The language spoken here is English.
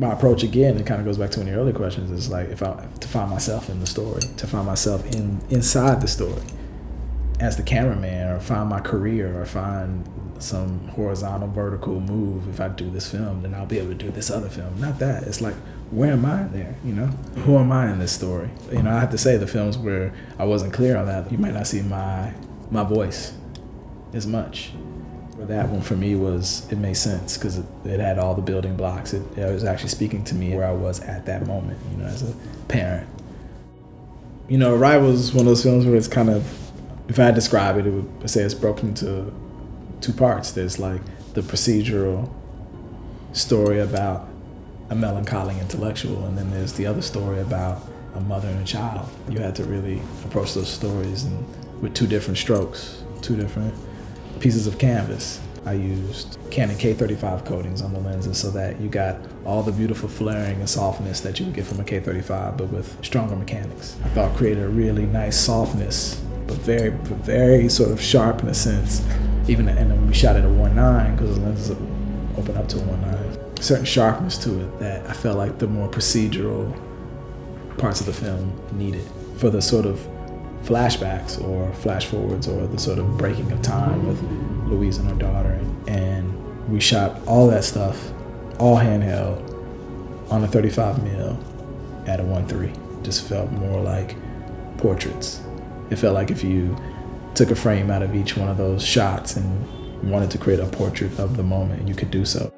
my approach, again, it kind of goes back to one of the earlier questions, is like to find myself in the story, to find myself inside the story as the cameraman, or find my career, or find some horizontal, vertical move. If I do this film, then I'll be able to do this other film. Not that. It's like, where am I there, you know? Who am I in this story? You know, I have to say, the films where I wasn't clear on that, you might not see my voice as much. But that one for me it made sense, because it had all the building blocks. It was actually speaking to me where I was at that moment, you know, as a parent. You know, Arrival is one of those films where it's kind of, if I had to describe it, would say it's broken into two parts. There's like the procedural story about a melancholy intellectual, and then there's the other story about a mother and a child. You had to really approach those stories with two different strokes, two different pieces of canvas. I used Canon K35 coatings on the lenses so that you got all the beautiful flaring and softness that you would get from a K35, but with stronger mechanics. I thought created a really nice softness, but very sort of sharp in a sense. And then we shot at a 1.9, because the lenses open up to a 1.9. Certain sharpness to it that I felt like the more procedural parts of the film needed for the sort of flashbacks or flash forwards, or the sort of breaking of time with Louise and her daughter. And we shot all that stuff, all handheld, on a 35mm at a 1.3. Just felt more like portraits. It felt like if you took a frame out of each one of those shots and wanted to create a portrait of the moment, you could do so.